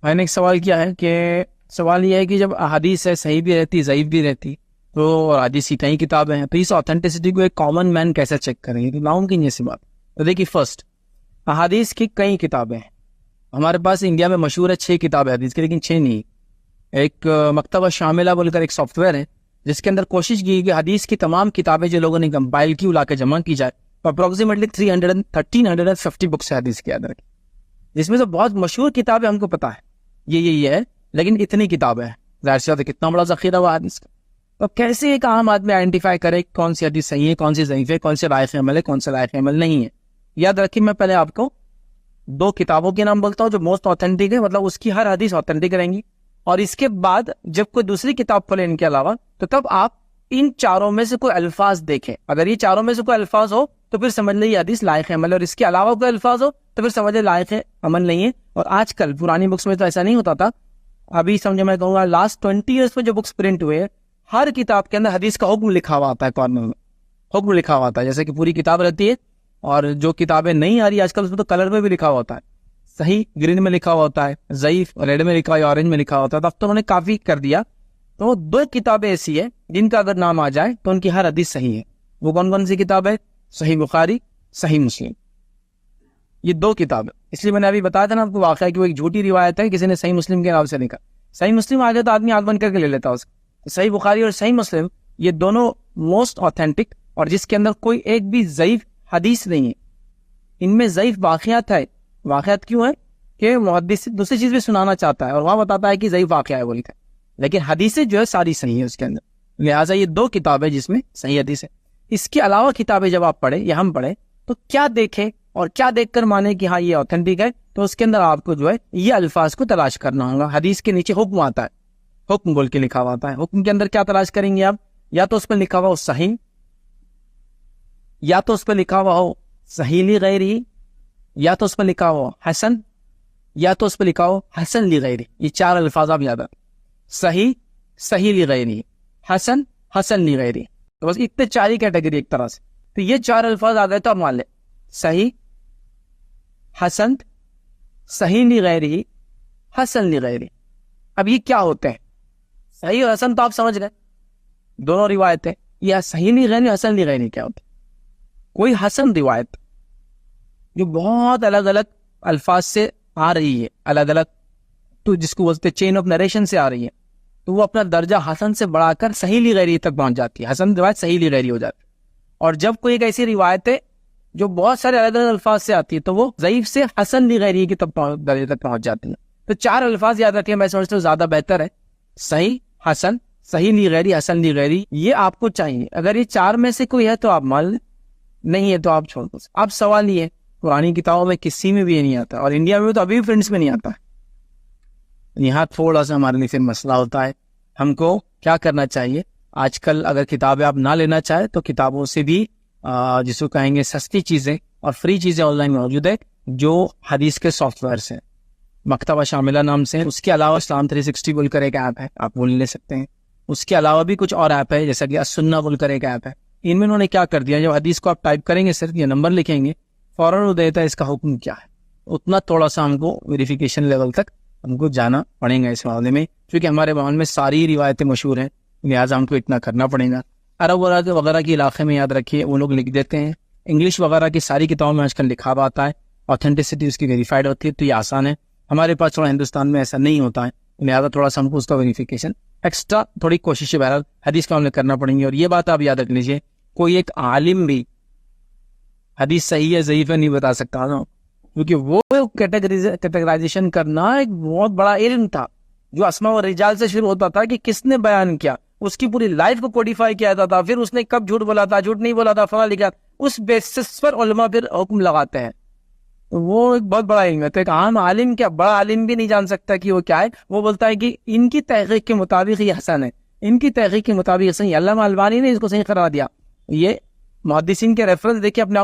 میں نے ایک سوال کیا ہے کہ سوال یہ ہے کہ جب احادیث ہے صحیح بھی رہتی ضعیف بھی رہتی تو اور حدیث کی کئی کتابیں ہیں تو اس آتھینٹسٹی کو ایک کامن مین کیسے چیک کریں گے؟ تو ناممکن ایسی بات. تو دیکھیے فرسٹ احادیث کی کئی کتابیں ہیں. ہمارے پاس انڈیا میں مشہور ہے 6 کتابیں حدیث کی، لیکن 6 نہیں. ایک مکتبہ شاملہ بول کر ایک سافٹ ویئر ہے جس کے اندر کوشش کی کہ حدیث کی تمام کتابیں جو لوگوں نے کمپائل کی لا کے جمع کی جائے. اپروکسیمیٹلی 1350 بکس ہے حدیث کے اندر، جس میں سے بہت مشہور کتابیں ہم کو پتا ہے یہ ہے، لیکن اتنی کتابیں ہیں، ظاہر سی بات ہے کتنا بڑا ذخیرہ ہوا حدیث کا. تو کیسے ایک عام آدمی آئیڈینٹیفائی کرے کون سی حدیث صحیح ہے، کون سی ضعیف ہے، کون سے لائق عمل ہے، کون سے لائق عمل نہیں ہے؟ یاد رکھیے میں پہلے آپ کو 2 کتابوں کے نام بولتا ہوں جو موسٹ آتھینٹک ہے، مطلب اس کی ہر حدیث آتھینٹک رہیں گی. اور اس کے بعد جب کوئی دوسری کتاب پڑھیں ان کے علاوہ تو تب آپ ان چاروں میں سے کوئی الفاظ دیکھیں. اگر یہ چاروں میں سے کوئی الفاظ ہو تو پھر سمجھ لیں یہ حدیث لائق عمل ہے، اور اس کے علاوہ کوئی الفاظ ہو تو پھر سمجھ لیں لائق عمل نہیں ہے. اور آج کل پرانی بکس میں تو ایسا نہیں ہوتا تھا. ابھی سمجھے میں کہوں گا لاسٹ 20 ایئرس میں جو بکس پرنٹ ہوئے ہر کتاب کے اندر حدیث کا حکم لکھا ہوا آتا ہے، کارنر میں حکم لکھا ہوا آتا ہے، جیسے کہ پوری کتاب رہتی ہے. اور جو کتابیں نہیں آ رہی آج کل اس میں تو کلر میں بھی لکھا ہوا ہوتا ہے، صحیح گرین میں لکھا ہوا ہوتا ہے، ضعیف ریڈ میں لکھا ہوا ہے، آرنج میں لکھا ہوتا ہے. تو اب تو انہوں نے کافی کر دیا. تو 2 کتابیں ایسی ہیں جن کا اگر نام آ جائے تو ان کی ہر حدیث صحیح ہے. وہ کون کون سی کتاب ہے؟ صحیح بخاری، صحیح مسلم. یہ 2 کتابیں. اس لیے میں نے ابھی بتایا تھا نا آپ کو واقعہ کہ وہ ایک جھوٹی روایت ہے، کسی نے صحیح مسلم کے نام سے لکھا. صحیح مسلم آ جائے تو آدمی ہاتھ بند کر کے لے لیتا اس کو. صحیح بخاری اور صحیح مسلم یہ دونوں موسٹ آتھینٹک، اور جس کے اندر کوئی ایک بھی ضعیف حدیث نہیں ہے. ان میں ضعیف واقعات ہے. واقعات کیوں ہے کہ محدث دوسری چیز بھی سنانا چاہتا ہے اور وہاں بتاتا ہے کہ ضعیف واقعہ ہے بول کر، لیکن حدیثیں جو ہے ساری صحیح ہے اس کے اندر. لہٰذا یہ 2 کتابیں جس میں صحیح حدیث ہے. اس کے علاوہ کتابیں جب آپ پڑھیں یا ہم پڑھیں تو کیا دیکھیں اور کیا دیکھ کر مانے کہ ہاں یہ آتھینٹک ہے؟ تو اس کے اندر آپ کو جو ہے یہ الفاظ کو تلاش کرنا ہوگا. حدیث کے نیچے حکم آتا ہے، حکم بول کے لکھا ہوا آتا ہے. حکم کے اندر کیا تلاش کریں گے آپ؟ یا تو اس پہ لکھا ہوا ہو صحیح، یا تو اس پہ لکھا ہوا ہو صحیح لی غیری، یا تو اس پہ لکھا ہوا حسن، یا تو اس پہ لکھا ہو حسن لی غیری. یہ 4 الفاظ آپ یاد رکھیں، صحیح، صحیح لی غیری، حسن، حسن لی غیری. تو بس اتنے 4 ہی کیٹیگری ایک طرح سے. تو یہ 4 الفاظ آ گئے تو آپ مان لیں صحیح، حسن، صحیح لی غیری، حسن لی غیری. اب یہ کیا ہوتے ہیں؟ صحیح اور حسن تو آپ سمجھ گئے دونوں روایتیں. یہ صحیح لی غیری، حسن لی غیری کیا ہوتے ہیں؟ کوئی حسن روایت جو بہت الگ الگ الفاظ سے آ رہی ہے، الگ الگ، تو جس کو بولتے چین آف نریشن سے آ رہی ہے، تو وہ اپنا درجہ حسن سے بڑھا کر صحیح لی غیری تک پہنچ جاتی ہے. حسن روایت صحیح لی غیری ہو جاتی ہے. اور جب کوئی ایک ایسی روایت ہے جو بہت سارے الگ الگ الفاظ سے آتی ہے تو وہ ضعیف سے حسن لی غیری کی درجے تک پہنچ جاتی ہے. تو 4 الفاظ یاد رکھیں، میں سمجھتا ہوں زیادہ بہتر ہے. صحیح، حسن، صحیح لی غیری، حسن لی غیری، یہ آپ کو چاہیے. اگر یہ 4 میں سے کوئی ہے تو آپ مان لیں، نہیں ہے تو آپ چھوڑ دو. اب سوال یہ ہے پرانی کتابوں میں کسی میں بھی یہ نہیں آتا، اور انڈیا میں تو ابھی بھی پرنٹس میں نہیں آتا. یہاں تھوڑا سا ہمارے لیے پھر مسئلہ ہوتا ہے. ہم کو کیا کرنا چاہیے؟ آج کل اگر کتابیں آپ نہ لینا چاہیں تو کتابوں سے بھی جس کو کہیں گے سستی چیزیں اور فری چیزیں آن لائن موجود ہے جو حدیث کے سافٹ ویئرس ہیں. مکتبہ شاملہ نام سے. اس کے علاوہ اسلام 360 بول کر ایک ایپ ہے، آپ وہ لے سکتے ہیں. اس کے علاوہ بھی کچھ اور ایپ ہے جیسا کہ السنہ بول کر ایک ایپ ہے. ان میں انہوں نے کیا کر دیا، جب حدیث کو آپ ٹائپ کریں گے صرف یہ نمبر لکھیں گے فوراً وہ دیتا ہے اس کا حکم کیا ہے. اتنا تھوڑا سا ہم کو ویریفیکیشن لیول تک ہم کو جانا پڑے گا اس معاملے میں، کیونکہ ہمارے ماحول میں ساری روایتیں مشہور ہیں، لہٰذا ہم کو اتنا کرنا پڑے گا. عرب وغیرہ کے علاقے میں یاد رکھیے وہ لوگ لکھ دیتے ہیں. انگلش وغیرہ کی ساری کتابوں میں آج کل لکھا ہوا آتا ہے، آتھینٹسٹی اس کی ویریفائڈ ہوتی ہے، تو یہ آسان ہے. ہمارے پاس تھوڑا ہندوستان میں ایسا نہیں ہوتا ہے، لہٰذا تھوڑا سا ہم کو اس کا ویریفیکیشن ایکسٹرا تھوڑی کوشش بہرحال حدیث کا ہم نے کرنا پڑیں گے. اور یہ بات آپ یاد رکھ لیجیے، کوئی ایک عالم بھی حدیث صحیح ہے ضعیف ہے نہیں بتا سکتا نا، کیونکہ وہ کیٹیگرائزیشن کرنا ایک بہت بڑا علم تھا جو اسماء و رجال سے شروع ہوتا تھا کہ کس نے بیان کیا، اس کی پوری لائف کو کوڈیفائی کیا جاتا تھا، پھر اس نے کب جھوٹ بولا تھا، جھوٹ نہیں بولا تھا، فلاں لکھا، اس بیسس پر علماء پھر حکم لگاتے ہیں. وہ ایک بہت بڑا علم ہے. تو ایک عام عالم کیا، بڑا عالم بھی نہیں جان سکتا کہ وہ کیا ہے. وہ بولتا ہے کہ ان کی تحقیق کے مطابق یہ حسن ہے، ان کی تحقیق کے مطابق صحیح. علامہ البانی نے اس کو صحیح قرار دیا. یہ محدثین کے ریفرنس دیکھیں اپنے،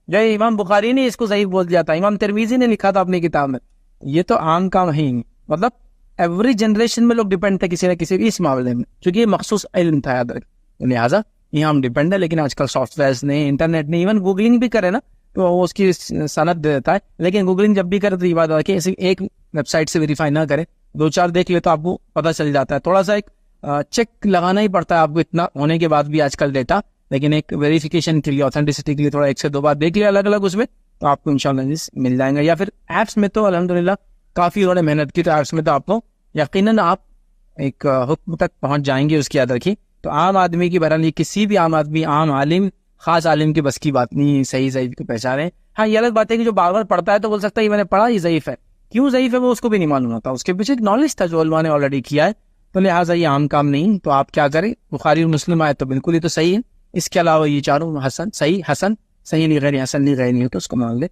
جو امام بخاری نے اس کو صحیح بول دیا تھا، امام ترمذی نے لکھا تھا اپنی کتاب میں. یہ تو عام کام ہے، مطلب ایوری جنریشن میں لوگ ڈیپینڈ تھے کسی نہ کسی اس معاملے میں، کیونکہ یہ مخصوص علم تھا یاد رکھ. لہٰذا یہاں ہم ڈیپینڈ ہے. لیکن آج کل سافٹ ویئرس نے، انٹرنیٹ نے، ایون گوگلنگ بھی کرے نا تو وہ اس کی سند دے دیتا ہے. لیکن گوگلنگ جب بھی کرے تو یہ بات ہے کہ ایک ویب سائٹ سے ویریفائی نہ کرے, 2-4 دیکھ لے تو آپ کو پتہ چل جاتا ہے. تھوڑا سا ایک چیک لگانا ہی پڑتا ہے آپ کو, اتنا ہونے کے بعد بھی آج کل ڈیٹا, لیکن ایک ویریفیکیشن کے لیے, آتھینٹسٹی کے لیے تھوڑا 1 سے 2 بار دیکھ لیا الگ الگ اس میں, تو آپ کو انشاءاللہ مل جائیں گے. یا پھر ایپس میں تو الحمدللہ کافی انہوں نے محنت کی, تو ایپس میں تو آپ کو یقیناً آپ ایک حکم تک پہنچ جائیں گے اس کی ادر کی. تو عام آدمی کی بہرحال کسی بھی عام آدمی, عام عالم, خاص عالم کی بس کی بات نہیں صحیح ضعیف کی پہچانے. ہاں یہ الگ بات ہے کہ جو بار بار پڑھتا ہے تو بول سکتا ہے یہ میں نے پڑھا, یہ ضعیف ہے. کیوں ضعیف ہے وہ اس کو بھی نہیں معلوم ہوتا, اس کے پیچھے ایک نالج تھا جو علماء نے آلریڈی کیا ہے, تو لہٰذا یہ عام کام نہیں. تو آپ کیا کریں, بخاری اور مسلم آئے تو بالکل ہی تو صحیح ہے, اس کے علاوہ یہ چاروں حسن, صحیح, حسن, صحیح نہیں غیر حسن نہیں غیر نہیں, تو اس کو مان لے.